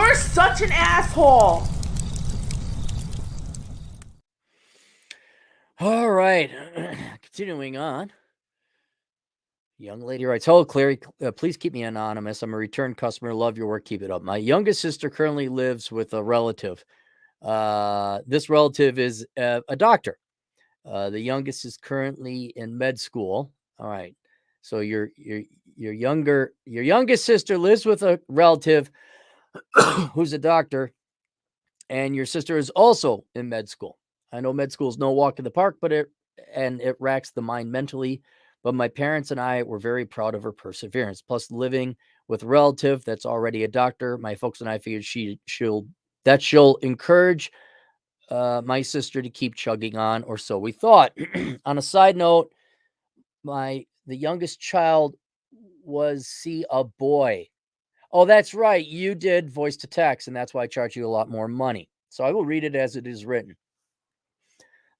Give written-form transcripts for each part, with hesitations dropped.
You're such an asshole. All right. Continuing on. Young lady writes, "Hello, Clary. Please keep me anonymous. I'm a return customer. Love your work. Keep it up. My youngest sister currently lives with a relative. This relative is a doctor. The youngest is currently in med school. All right. So your youngest sister lives with a relative who's a doctor, and your sister is also in med school. I know med school is no walk in the park, but it racks the mind mentally. But my parents and I were very proud of her perseverance. Plus, living with a relative that's already a doctor, my folks and I figured she'll encourage my sister to keep chugging on, or so we thought. On a side note, the youngest child was a boy. Oh, that's right. You did voice to text, and that's why I charge you a lot more money. So I will read it as it is written.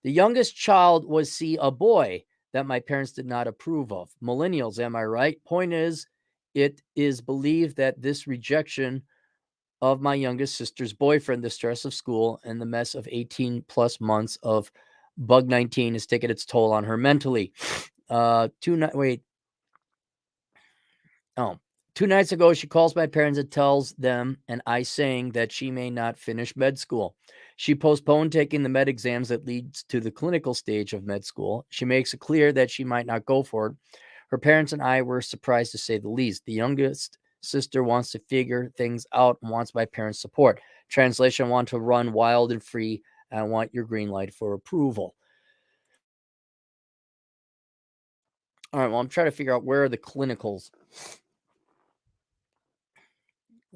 The youngest child was a boy that my parents did not approve of. Millennials, am I right? Point is, it is believed that this rejection of my youngest sister's boyfriend, the stress of school, and the mess of 18 plus months of bug 19 has taken its toll on her mentally. 2 nights ago, she calls my parents and tells them and I saying that she may not finish med school. She postponed taking the med exams that leads to the clinical stage of med school. She makes it clear that she might not go for it. Her parents and I were surprised, to say the least. The youngest sister wants to figure things out and wants my parents' support. Translation: I want to run wild and free. And I want your green light for approval. All right, well, I'm trying to figure out where are the clinicals.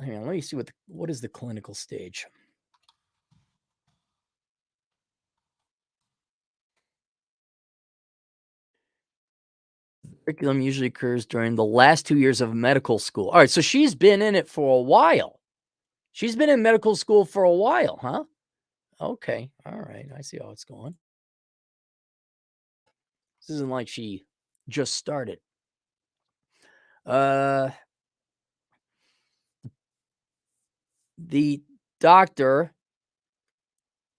Hang on, let me see what is the clinical stage. Curriculum usually occurs during the last 2 years of medical school. All right, so she's been in it for a while. She's been in medical school for a while, huh? Okay, all right, I see how it's going. This isn't like she just started. The doctor,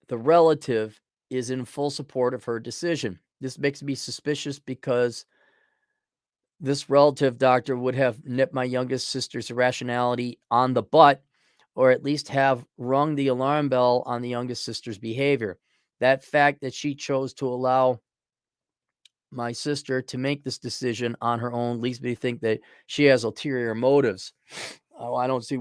the relative, is in full support of her decision. This makes me suspicious because this relative doctor would have nipped my youngest sister's irrationality on the butt, or at least have rung the alarm bell on the youngest sister's behavior. That fact that she chose to allow my sister to make this decision on her own leads me to think that she has ulterior motives. I don't see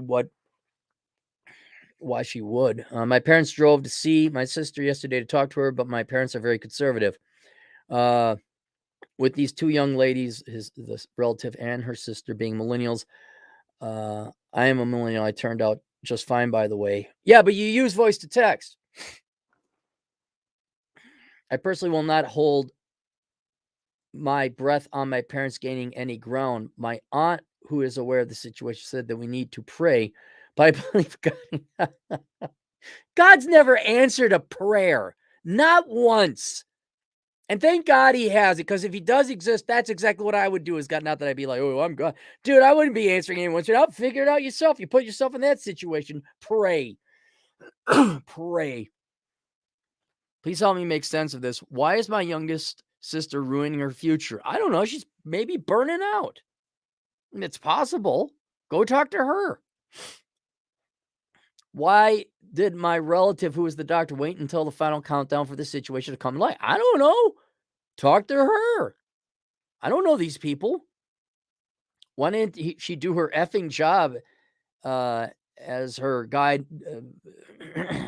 why she would. My parents drove to see my sister yesterday to talk to her, but my parents are very conservative. With these two young ladies, the relative and her sister being millennials, I am a millennial. I turned out just fine, by the way. Yeah, but you use voice to text. I personally will not hold my breath on my parents gaining any ground. My aunt, who is aware of the situation, said that we need to pray, but I believe God. God's never answered a prayer, not once. And thank God he has it, because if he does exist, that's exactly what I would do. Is God, not that I'd be like, oh, I'm God. Dude, I wouldn't be answering anyone's prayer. Figure it out yourself. You put yourself in that situation. Pray. Pray. Please help me make sense of this. Why is my youngest sister ruining her future? I don't know. She's maybe burning out. It's possible. Go talk to her. Why did my relative, who is the doctor, wait until the final countdown for this situation to come to light? I don't know. Talk to her. I don't know these people. Why didn't she do her effing job as her guide,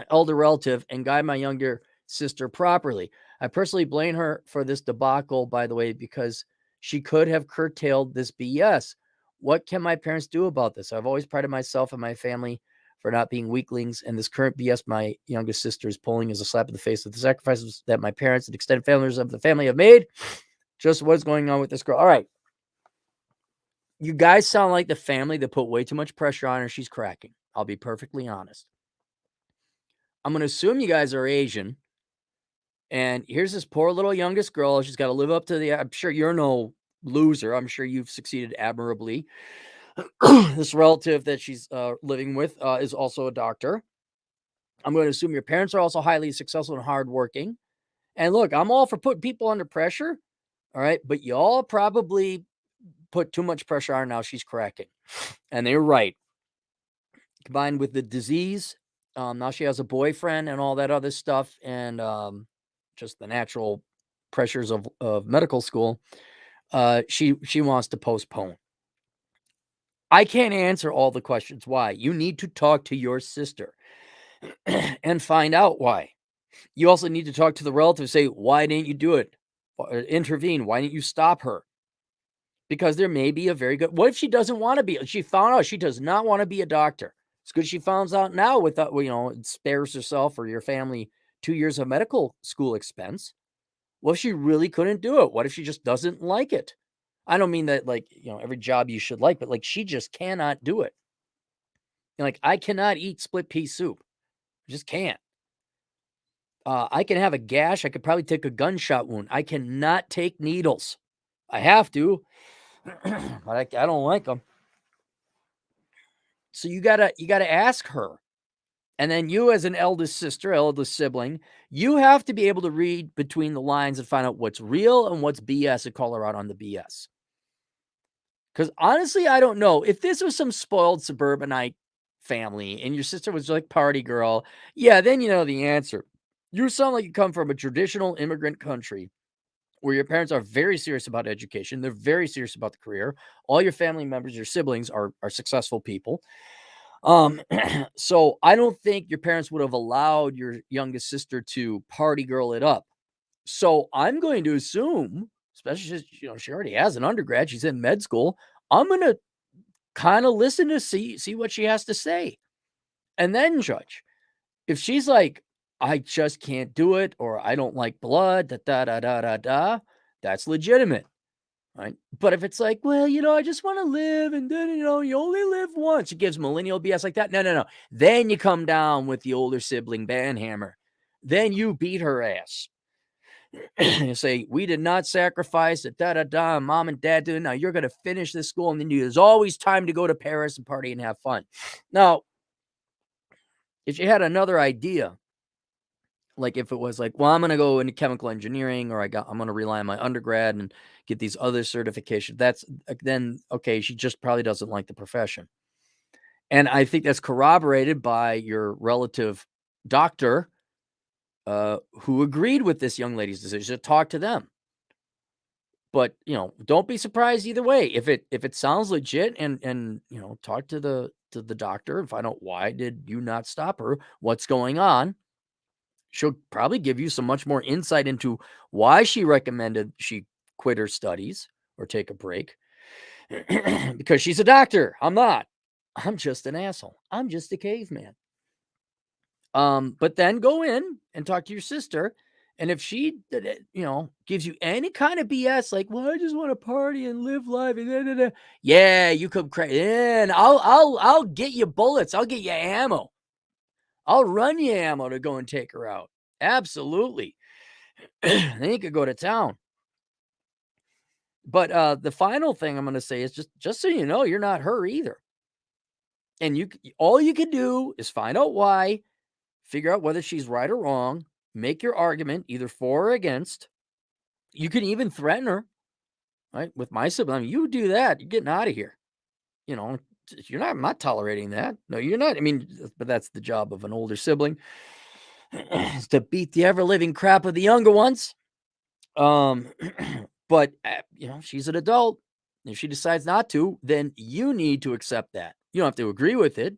elder relative, and guide my younger sister properly? I personally blame her for this debacle, by the way, because she could have curtailed this BS. What can my parents do about this? I've always prided myself and my family for not being weaklings, and this current BS my youngest sister is pulling is a slap in the face of the sacrifices that my parents and extended families of the family have made. Just what's going on with this girl. All right. You guys sound like the family that put way too much pressure on her. She's cracking. I'll be perfectly honest. I'm going to assume you guys are Asian. And here's this poor little youngest girl. She's got to live up to I'm sure you're no loser. I'm sure you've succeeded admirably. This relative that she's living with is also a doctor. I'm going to assume your parents are also highly successful and hardworking. And look, I'm all for putting people under pressure. All right. But y'all probably put too much pressure on her. Now she's cracking. And they're right. Combined with the disease, now she has a boyfriend and all that other stuff. And just the natural pressures of medical school. She wants to postpone. I can't answer all the questions why. You need to talk to your sister and find out why. You also need to talk to the relative, say, why didn't you do it? Intervene. Why didn't you stop her? Because there may be a very good, what if she doesn't want to be, she found out she does not want to be a doctor. It's good she finds out now without, it spares herself or your family 2 years of medical school expense. What if she really couldn't do it? What if she just doesn't like it? I don't mean that every job you should like, but she just cannot do it. I cannot eat split pea soup. I just can't. I can have a gash. I could probably take a gunshot wound. I cannot take needles. I have to, but I don't like them. So you gotta ask her. And then you, as an eldest sister, eldest sibling, you have to be able to read between the lines and find out what's real and what's BS and call her out on the BS. Because honestly, I don't know. If this was some spoiled suburbanite family and your sister was like party girl, yeah, then you know the answer. You sound like you come from a traditional immigrant country where your parents are very serious about education. They're very serious about the career. All your family members, your siblings are successful people. So I don't think your parents would have allowed your youngest sister to party girl it up. So I'm going to assume, especially since, she already has an undergrad, she's in med school. I'm going to kind of listen to see what she has to say and then judge. If she's like, I just can't do it, or I don't like blood, that's legitimate. Right. But if it's like, well, I just want to live and then, you only live once, it gives millennial BS like that. No. Then you come down with the older sibling banhammer. Then you beat her ass. You say, we did not sacrifice it, mom and dad did. Now you're going to finish this school. And then there's always time to go to Paris and party and have fun. Now, if you had another idea, like if it was like, well, I'm going to go into chemical engineering, or I'm going to rely on my undergrad and get these other certifications. That's then, okay, she just probably doesn't like the profession. And I think that's corroborated by your relative doctor who agreed with this young lady's decision to talk to them. But, don't be surprised either way. If it sounds legit and talk to the doctor and find out, why did you not stop her? What's going on? She'll probably give you some much more insight into why she recommended she quit her studies or take a break. Because she's a doctor. I'm not. I'm just an asshole. I'm just a caveman. But then go in and talk to your sister. And if she, gives you any kind of BS, like, well, I just want to party and live life. Yeah, you come in. I'll get you bullets. I'll get you ammo. I'll run you ammo to go and take her out. Absolutely. Then you could go to town. But the final thing I'm going to say is just so you know, you're not her either. And all you can do is find out why, figure out whether she's right or wrong, make your argument either for or against. You can even threaten her, right? With my sibling, you do that, you're getting out of here. I'm not tolerating that. No, you're not. I mean, but that's the job of an older sibling, is to beat the ever living crap of the younger ones. But she's an adult. If she decides not to, then you need to accept that. You don't have to agree with it,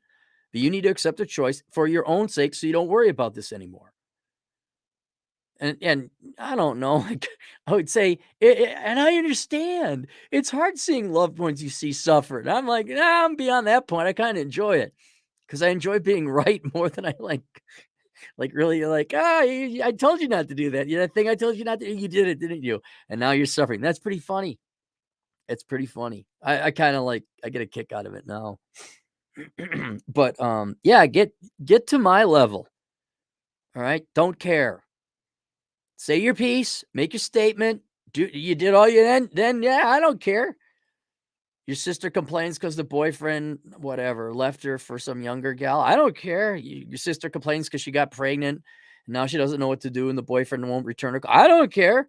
but you need to accept a choice for your own sake, so you don't worry about this anymore. And I don't know, like, I would say, and I understand, it's hard seeing loved ones you see suffer. And I'm like, nah, I'm beyond that point. I kind of enjoy it because I enjoy being right more than I like really like, I told you not to do that. That thing I told you not to, you did it, didn't you? And now you're suffering. That's pretty funny. It's pretty funny. I kind of like, I get a kick out of it now. But yeah, get to my level. All right. Don't care. Say your piece, make your statement. You did all you then yeah, I don't care. Your sister complains because the boyfriend, whatever, left her for some younger gal. I don't care. Your sister complains because she got pregnant. And now she doesn't know what to do and the boyfriend won't return her. I don't care.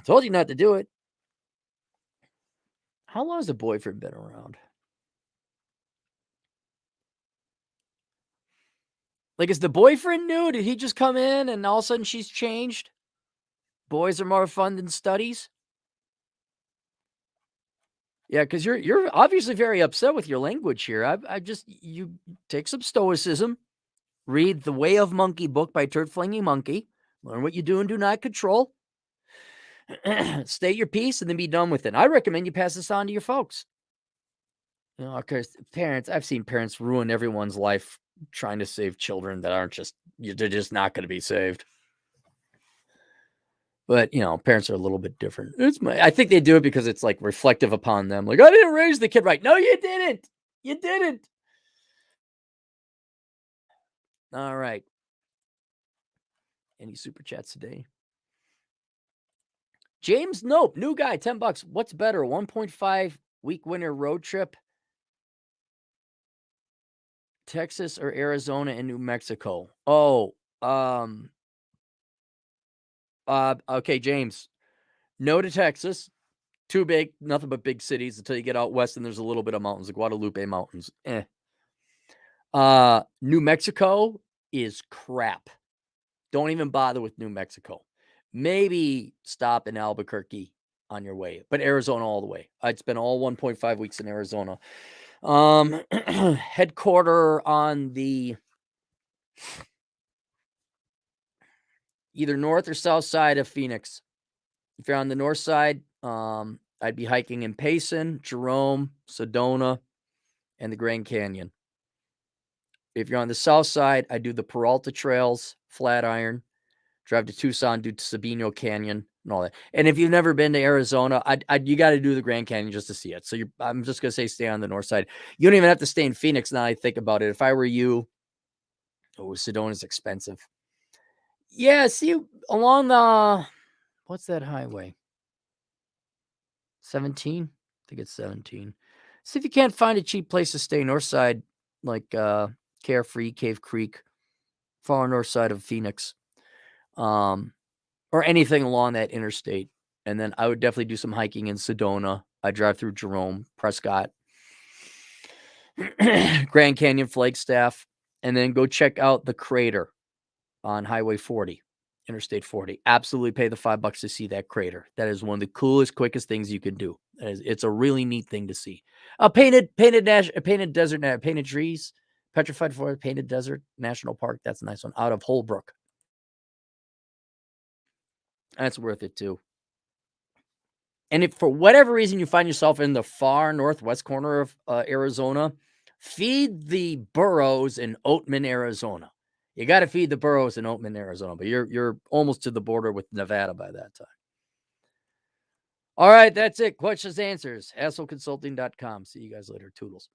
Told you not to do it. How long has the boyfriend been around? Like, is the boyfriend new? Did he just come in and all of a sudden she's changed? Boys are more fun than studies? Yeah, because you're obviously very upset with your language here. I just you take some stoicism, read The Way of Monkey book by Turd Flinging Monkey, learn what you do and do not control, state your piece, and then be done with it. I recommend you pass this on to your folks. You know, because parents, I've seen parents ruin everyone's life trying to save children that aren't they're just not going to be saved. But, you know, parents are a little bit different. I think they do it because it's like reflective upon them. Like, I didn't raise the kid right. No, you didn't. You didn't. All right. Any super chats today? James Nope, new guy, $10. What's better, 1.5 week winter road trip? Texas or Arizona and New Mexico? Oh, okay, James. No to Texas. Too big, nothing but big cities until you get out west and there's a little bit of mountains, the Guadalupe Mountains. New Mexico is crap. Don't even bother with New Mexico. Maybe stop in Albuquerque on your way, but Arizona all the way. I'd spend all 1.5 weeks in Arizona. Headquarter on the either north or south side of Phoenix. If you're on the north side, I'd be hiking in Payson, Jerome, Sedona, and the Grand Canyon. If you're on the south side, I do the Peralta Trails, Flatiron, drive to Tucson, do Sabino Canyon, and all that. And if you've never been to Arizona, you got to do the Grand Canyon just to see it. So I'm just going to say stay on the north side. You don't even have to stay in Phoenix now I think about it. If I were you, Sedona's expensive. Yeah, see, along the, what's that highway? 17? I think it's 17. See if you can't find a cheap place to stay north side, like Carefree, Cave Creek, far north side of Phoenix, or anything along that interstate. And then I would definitely do some hiking in Sedona. I drive through Jerome, Prescott, Grand Canyon, Flagstaff, and then go check out the crater on Highway 40, Interstate 40. Absolutely pay the $5 to see that crater. That is one of the coolest, quickest things you can do. It's a really neat thing to see. Painted desert, painted trees, petrified forest, painted desert national park. That's a nice one out of Holbrook. That's worth it too. And if for whatever reason you find yourself in the far northwest corner of Arizona, feed the burros in Oatman, Arizona. You got to feed the burros in Oatman, Arizona, but you're almost to the border with Nevada by that time. All right, that's it. Questions, answers. AssholeConsulting.com. See you guys later. Toodles.